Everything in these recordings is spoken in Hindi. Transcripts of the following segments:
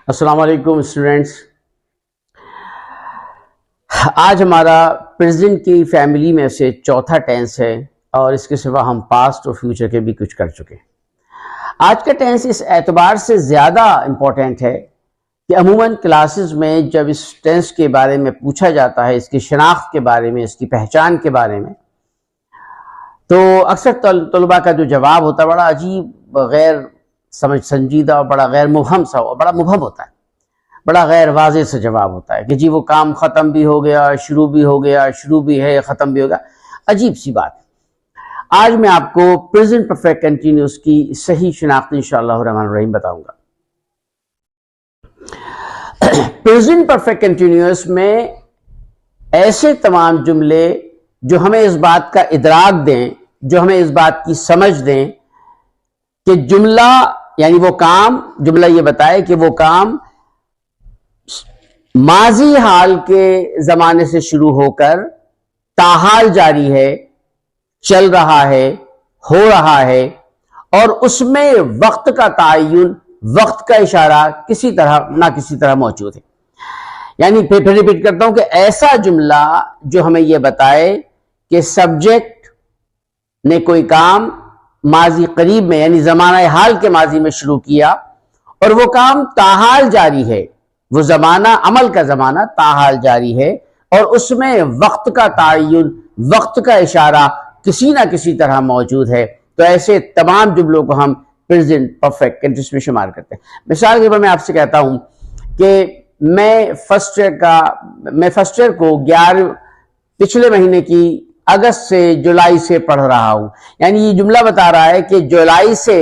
अस्सलाम वालेकुम स्टूडेंट्स। आज हमारा प्रेजेंट की फैमिली में से चौथा टेंस है और इसके सिवा हम पास्ट और फ्यूचर के भी कुछ कर चुके हैं। आज का टेंस इस एतबार से ज़्यादा इम्पोर्टेंट है कि अमूमन क्लासेस में जब इस टेंस के बारे में पूछा जाता है, इसकी शनाख्त के बारे में, इसकी पहचान के बारे में, तो अक्सर तलबा का जो जवाब होता है बड़ा अजीब, गैर समझ संजीदा और बड़ा गैर मुबहम सा और बड़ा मुबहम होता है, बड़ा गैर वाज़ेह सा जवाब होता है कि जी वो काम ख़त्म भी हो गया, शुरू भी हो गया, शुरू भी है, ख़त्म भी हो गया। अजीब सी बात है। आज मैं आपको प्रेजेंट परफेक्ट कंटिन्यूस की सही शनाख्त इंशाअल्लाह रहमान रहीम बताऊंगा। प्रेजेंट परफेक्ट कंटिन्यूस में ऐसे तमाम जुमले जो हमें इस बात का इदराक दें, जो हमें इस बात की समझ दें कि जुमला यानी वो काम, जुमला ये बताए कि वो काम माजी हाल के जमाने से शुरू होकर ताहाल जारी है, चल रहा है, हो रहा है और उसमें वक्त का तायुन, वक्त का इशारा किसी तरह ना किसी तरह मौजूद है। यानी फिर रिपीट करता हूं कि ऐसा जुमला जो हमें यह बताए कि सब्जेक्ट ने कोई काम माजी करीब में यानी जमाना हाल के माजी में शुरू किया और वो काम ताहाल जारी है, वो जमाना, अमल का जमाना ताहाल जारी है और उसमें वक्त का तायुन, वक्त का इशारा किसी ना किसी तरह मौजूद है। तो ऐसे तमाम जुमलों को हम प्रेजेंट परफेक्ट कंटिन्यूस में शुमार करते हैं। मिसाल के तौर पर मैं आपसे कहता हूं कि मैं फर्स्ट ईयर को पिछले महीने की अगस्त से जुलाई से पढ़ रहा हूं। यानी ये जुमला बता रहा है कि जुलाई से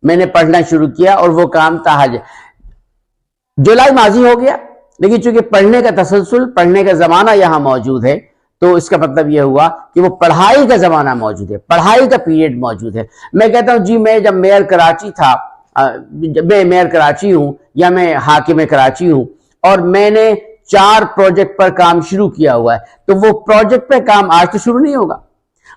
मैंने पढ़ना शुरू किया और वो काम ताहाल, जुलाई माजी हो गया, लेकिन चूंकि पढ़ने का तसलसल, पढ़ने का जमाना यहां मौजूद है, तो इसका मतलब यह हुआ कि वो पढ़ाई का जमाना मौजूद है, पढ़ाई का पीरियड मौजूद है। मैं कहता हूं जी मैं जब मेयर कराची था, मैं मेयर कराची हूं या मैं हाकिम कराची हूं और मैंने 4 प्रोजेक्ट पर काम शुरू किया हुआ है, तो वो प्रोजेक्ट पे काम आज तो शुरू नहीं होगा,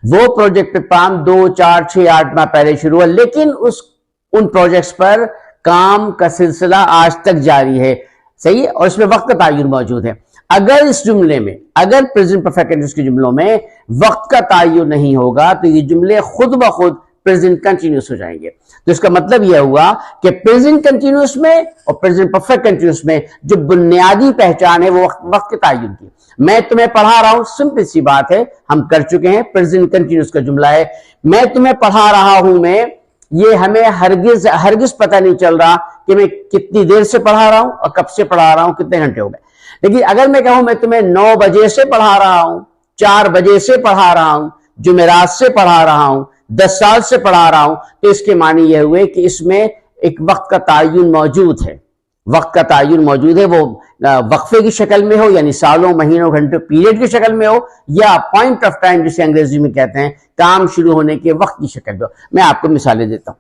वो प्रोजेक्ट पे काम 2, 4, 6, 8 माह पहले शुरू हुआ, लेकिन उन प्रोजेक्ट्स पर काम का सिलसिला आज तक जारी है। सही है, और इसमें वक्त का तायुन मौजूद है। अगर इस जुमले में, अगर प्रेजेंट परफेक्ट कंटिन्यूस के जुमलों में वक्त का तायुन नहीं होगा तो ये जुमले खुद ब खुद प्रेजेंट कंटिन्यूस हो जाएंगे। तो इसका मतलब यह हुआ कि प्रेजेंट कंटिन्यूस में और प्रेजेंट परफेक्ट कंटिन्यूस में जो बुनियादी पहचान है वो वक्त के तायुन की। मैं तुम्हें पढ़ा रहा हूं, सिंपल सी बात है, हम कर चुके हैं, प्रेजेंट कंटिन्यूस का जुमला है। मैं तुम्हें पढ़ा रहा हूं, मैं, ये हमें हरगिज पता नहीं चल रहा कि मैं कितनी देर से पढ़ा रहा हूं और कब से पढ़ा रहा हूं, कितने घंटे हो गए। लेकिन अगर मैं कहूं मैं तुम्हें 9 बजे से पढ़ा रहा हूं, 4 बजे से पढ़ा रहा हूं, जुमेरात से पढ़ा रहा हूं, 10 साल से पढ़ा रहा हूं, तो इसके मानी यह हुए कि इसमें एक वक्त का तायुन मौजूद है। वक्त का तायुन मौजूद है, वो वक्फे की शक्ल में हो यानी सालों, महीनों, घंटों, पीरियड की शक्ल में हो, या पॉइंट ऑफ टाइम जिसे अंग्रेजी में कहते हैं, काम शुरू होने के वक्त की शक्ल में हो। मैं आपको मिसालें देता हूं।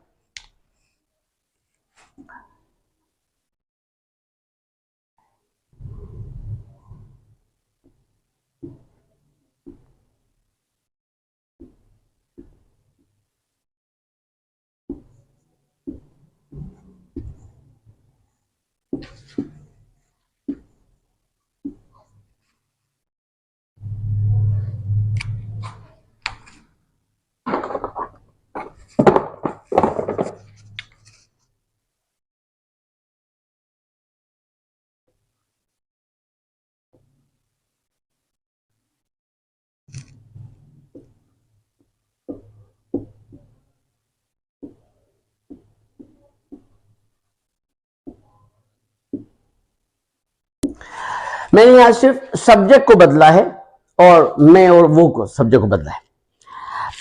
मैंने यहां सिर्फ सब्जेक्ट को बदला है और मैं और वो को सब्जेक्ट को बदला है।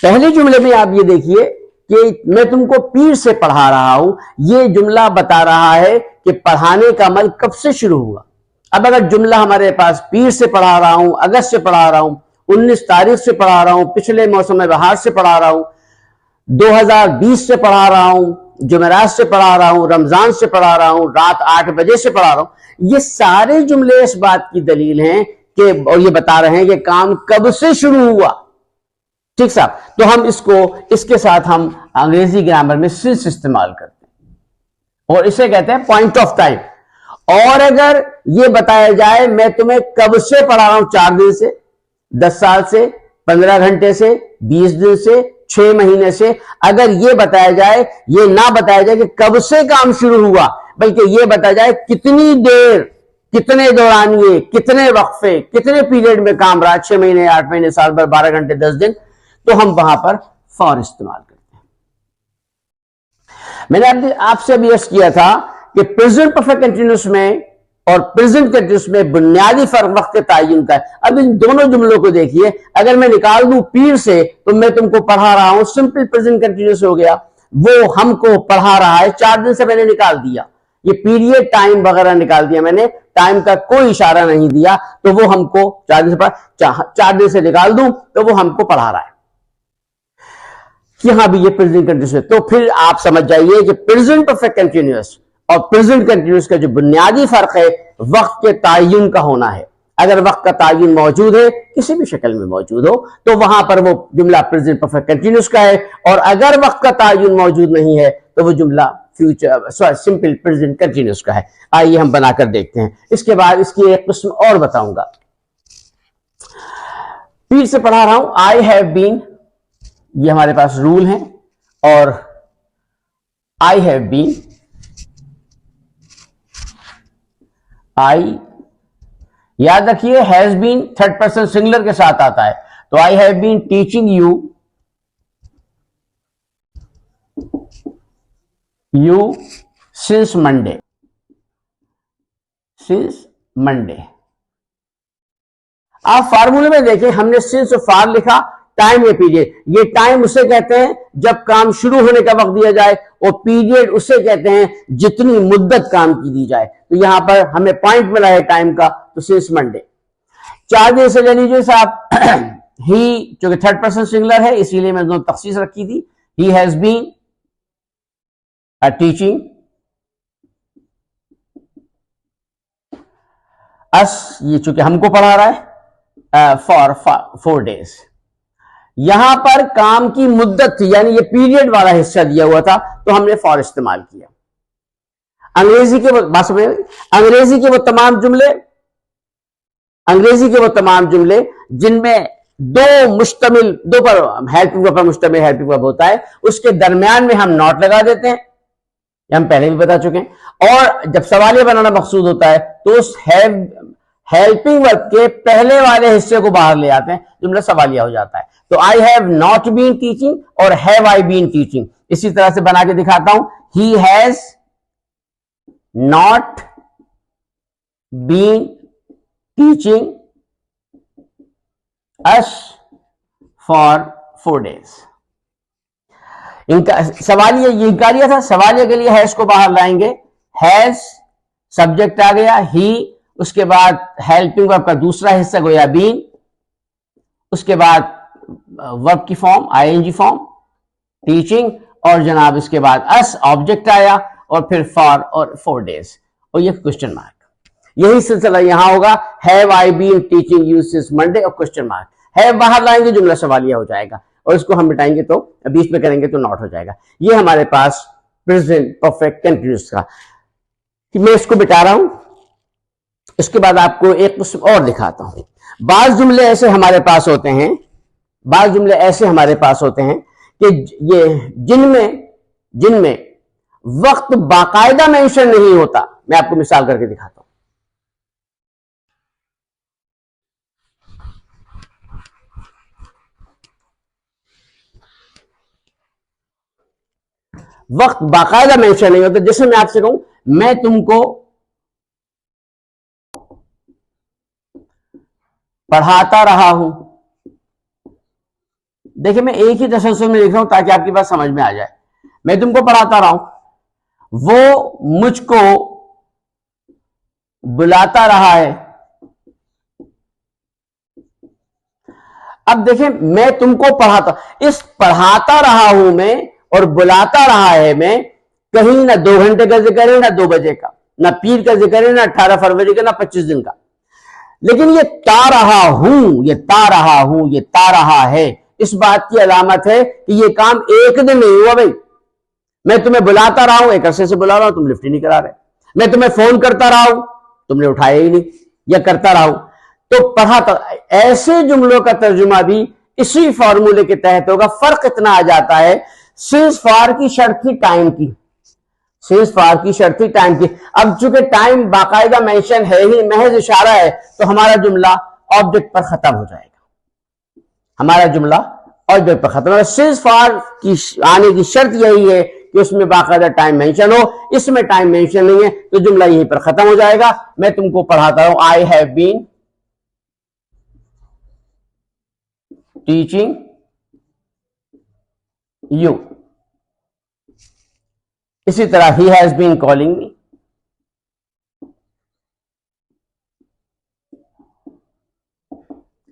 पहले जुमले में आप ये देखिए कि मैं तुमको पीर से पढ़ा रहा हूं, ये जुमला बता रहा है कि पढ़ाने का अमल कब से शुरू हुआ। अब अगर जुमला हमारे पास पीर से पढ़ा रहा हूं, अगस्त से पढ़ा रहा हूं, 19 तारीख से पढ़ा रहा हूं, पिछले मौसम बहार से पढ़ा रहा हूं, 2020 से पढ़ा रहा हूं, जुमेरात से पढ़ा रहा हूं, रमजान से पढ़ा रहा हूं, रात 8 बजे से पढ़ा रहा हूं, ये सारे जुमले इस बात की दलील हैं कि, और ये बता रहे हैं कि काम कब से शुरू हुआ। ठीक साहब, तो हम इसके साथ हम अंग्रेजी ग्रामर में सिंस इस्तेमाल करते हैं और इसे कहते हैं पॉइंट ऑफ टाइम। और अगर ये बताया जाए मैं तुम्हें कब से पढ़ा रहा हूं, 4 दिन से, 10 साल से, 15 घंटे से, 20 दिन से, 6 महीने से, अगर ये बताया जाए, ये ना बताया जाए कि कब से काम शुरू हुआ, बल्कि ये बताया जाए कितनी देर, कितने दौरानिए, कितने वक्फे, कितने पीरियड में काम रहा, 6 महीने, 8 महीने, साल भर, 12 घंटे, 10 दिन, तो हम वहां पर फॉर इस्तेमाल करते हैं। मैंने आपसे अभी अर्ज किया था कि प्रेजेंट परफेक्ट कंटिन्यूअस में और प्रेजेंट कंटिन्यूअस में बुनियादी फर्क वक्त के तायुन का है। अब इन दोनों जुमलों को देखिए, अगर मैं निकाल दूं पीर से तो मैं तुमको पढ़ा रहा हूं, सिंपल प्रेजेंट कंटिन्यूअस हो गया, वो हमको पढ़ा रहा है, 4 दिन से मैंने निकाल दिया, ये पीरियड टाइम वगैरह निकाल दिया मैंने, टाइम का कोई इशारा नहीं दिया, तो वो हमको 4 दिन से 4 दिन से निकाल दूं तो वो हमको पढ़ा रहा है कि हाँ भी ये प्रेजेंट कंटिन्यूअस है। तो फिर आप समझ जाइए कि प्रेजेंट परफेक्ट कंटिन्यूअस और प्रेजेंट कंटिन्यूअस का जो बुनियादी फर्क है वक्त के तायुन का होना है। अगर वक्त का तायुन मौजूद है, किसी भी शक्ल में मौजूद हो, तो वहां पर वो जुमला प्रेजेंट परफेक्ट कंटिन्यूअस का है, और अगर वक्त का तायुन मौजूद नहीं है तो वो जुमला फ्यूचर सिंपल प्रेजेंट कंटिन्यूअस का है। आइए हम बनाकर देखते हैं। इसके बाद इसकी एक किस्म और बताऊंगा। फिर से पढ़ा रहा हूं, आई हैव बीन, ये हमारे पास रूल है, और आई हैव बीन, आई याद रखिए has been third person singular के साथ आता है, तो I have been teaching you since Monday, since Monday. आप फार्मूले में देखें, हमने सिंस और फार लिखा, टाइम या पीरियड, ये टाइम उसे कहते हैं जब काम शुरू होने का वक्त दिया जाए, और पीरियड उसे कहते हैं जितनी मुद्दत काम की दी जाए। तो यहां पर हमें पॉइंट मिला है टाइम का, तो सिंस मंडे। 4 दिन से ले लीजिए साहब, ही जो कि थर्ड पर्सन सिंगुलर है इसीलिए मैंने दोनों तखसीस रखी थी, he has been uh teaching us, ये चूंकि हमको पढ़ा रहा है, फॉर 4 days। यहां पर काम की मुद्दत थी, यानी ये पीरियड वाला हिस्सा दिया हुआ था, तो हमने फॉर इस्तेमाल किया। अंग्रेजी के बात समझ, अंग्रेजी के वो तमाम जुमले जिनमें दो पर हेल्पिंग वर्ब पर मुश्तमिल हेल्पिंग वर्ब होता है, उसके दरमियान में हम नॉट लगा देते हैं, ये हम पहले भी बता चुके हैं। और जब सवालिया बनाना मकसूद होता है तो उस हेल्पिंग वर्ब के पहले वाले हिस्से को बाहर ले आते हैं, जुमला सवालिया हो जाता है। तो I have not been teaching और हैव आई बीन टीचिंग, इसी तरह से बना के दिखाता हूं, he has not been teaching us for 4 days। इनका सवालिया ये इनकारिया था, सवालिया के लिए हैज को बाहर लाएंगे, हैज सब्जेक्ट आ गया, ही, उसके बाद हेल्पिंग वर्ब का दूसरा हिस्सा गोया बीन, उसके बाद वर्ब की फॉर्म आईएनजी फॉर्म टीचिंग, और जनाब इसके बाद अस ऑब्जेक्ट आया, और फिर फॉर और 4 days, और ये क्वेश्चन मार्क। यही सिलसिला यहां होगा, have I been teaching you since Monday और क्वेश्चन मार्क। हैव बाहर लाएंगे जुमला सवालिया हो जाएगा, और इसको हम मिटाएंगे तो बीच में करेंगे तो नॉट हो जाएगा। ये हमारे पास प्रेजेंट परफेक्ट कंटिन्यूअस का, मैं इसको मिटा रहा हूं। इसके बाद आपको एक किस्म और दिखाता हूं। बाज जुमले ऐसे हमारे पास होते हैं, कि ये जिनमें वक्त बाकायदा मेंशन नहीं होता। मैं आपको मिसाल करके दिखाता हूं। वक्त बाकायदा मेंशन नहीं होता, जैसे मैं आपसे कहूं, मैं तुमको पढ़ाता रहा हूं। देखिए मैं एक ही तसल्सल में लिख रहा हूं ताकि आपकी बात समझ में आ जाए। मैं तुमको पढ़ाता रहा हूं, वो मुझको बुलाता रहा है। अब देखें, मैं तुमको इस पढ़ाता रहा हूं में और बुलाता रहा है में कहीं ना 2 घंटे का जिक्र है, ना 2 बजे का, ना पीर का जिक्र है, ना 18 फरवरी का, ना 25 दिन का। लेकिन ये ता रहा है, इस बात की अलामत है कि ये काम एक दिन नहीं हुआ। भाई मैं तुम्हें बुलाता रहा हूं, एक अरसे से बुला रहा हूं, तुम लिफ्ट ही नहीं करा रहे। मैं तुम्हें फोन करता रहा हूं, तुमने उठाया ही नहीं, या करता रहा हूं तो पढ़ा। तो ऐसे जुमलों का तर्जुमा भी इसी फॉर्मूले के तहत होगा। फर्क इतना आ जाता है, सिंस फॉर की शर्त थी टाइम की, सिंस फॉर की शर्त थी टाइम की। अब चूंकि टाइम बाकायदा मेंशन है ही, महज इशारा है, तो हमारा जुमला ऑब्जेक्ट पर खत्म हो जाएगा, हमारा जुमला ऑब्जेक्ट पर खत्म। सिंस फॉर की आने की शर्त यही है कि उसमें बाकायदा टाइम मेंशन हो, इसमें टाइम मेंशन नहीं है, तो जुमला यहीं पर खत्म हो जाएगा। मैं तुमको पढ़ाता हूं, I have been teaching you. इसी तरह he has been calling me,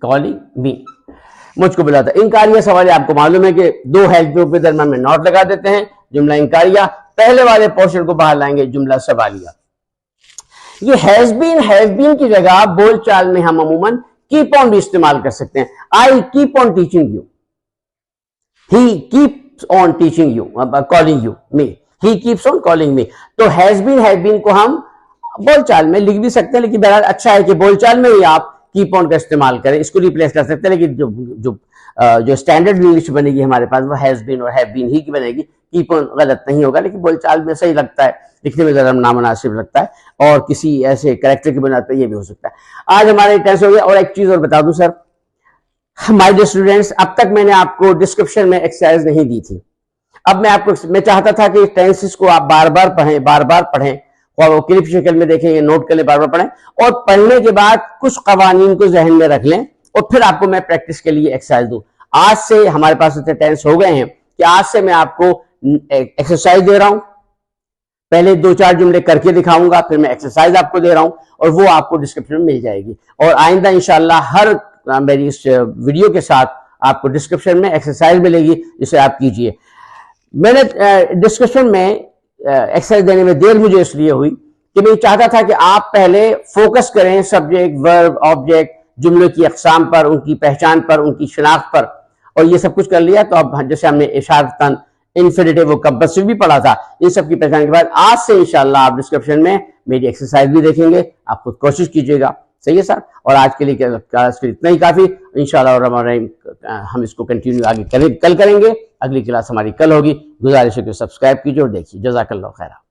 calling me, मुझको बुलाता। इंकारिया सवाल आपको मालूम है कि दो हैज बीन के दरम्यान में नॉट लगा देते हैं, जुमला इंकारिया। पहले वाले पोर्शन को बाहर लाएंगे, जुमला सवालिया। ये हैज बीन की जगह बोलचाल में हम अमूमन कीप ऑन भी इस्तेमाल कर सकते हैं। I keep on teaching you, he keeps on teaching you, calling you me, he keeps on calling me. तो हैज बीन को हम बोलचाल में लिख भी सकते हैं, लेकिन बहरहाल अच्छा है कि बोलचाल में ही आप कीप ऑन का इस्तेमाल करें, इसको रिप्लेस कर सकते हैं। लेकिन जो स्टैंडर्ड इंग्लिश बनेगी हमारे पास वो हैज बीन और हैव बीन ही की बनेगी। कीप ऑन गलत नहीं होगा, लेकिन बोलचाल में सही लगता है, लिखने में जरा नामुनासिब लगता है, और किसी ऐसे कैरेक्टर की बुनियाद पर यह भी हो सकता है। आज हमारे टेंस हो गया। और एक चीज और बता दूं सर, माय डियर स्टूडेंट्स, अब तक मैंने आपको डिस्क्रिप्शन में एक्सरसाइज नहीं दी थी। अब मैं चाहता था कि टेंसेस को आप बार बार पढ़ें, और वो क्लिप शक्ल में देखेंगे, नोट कर लें, बार बार पढ़ें, और पढ़ने के बाद कुछ कवानीन को जहन में रख लें, और फिर आपको मैं प्रैक्टिस के लिए एक्सरसाइज दूं। आज से हमारे पास इतने टेंस हो गए हैं कि आज से मैं आपको एक्सरसाइज दे रहा हूं। पहले 2-4 जुमले करके दिखाऊंगा, फिर मैं एक्सरसाइज आपको दे रहा हूं, और वो आपको डिस्क्रिप्शन में मिल जाएगी। और आइंदा इंशाल्लाह हर मेरी इस वीडियो के साथ आपको डिस्क्रिप्शन में एक्सरसाइज मिलेगी, जिसे आप कीजिए। मैंने डिस्क्रिप्शन में एक्सरसाइज देने में देर मुझे इसलिए हुई कि मैं चाहता था कि आप पहले फोकस करें सब्जेक्ट, वर्ब, ऑब्जेक्ट, जुमलों की अकसाम पर, उनकी पहचान पर, उनकी शिनाख्त पर, और ये सब कुछ कर लिया। तो अब जैसे हमने इशारतन, इन्फिनिटिव, कंपल्सिव भी पढ़ा था, इन सब की पहचान के बाद आज से इंशाल्लाह आप डिस्क्रिप्शन में मेरी एक्सरसाइज भी देखेंगे। आप खुद कोशिश कीजिएगा, सही है सर। और आज के लिए क्लास इतना ही काफी। इंशाल्लाह हम इसको कंटिन्यू आगे कल करेंगे। अगली क्लास हमारी कल होगी। गुजारिश है कि सब्सक्राइब कीजिए और देखिए। जज़ाकल्लाह खैरा।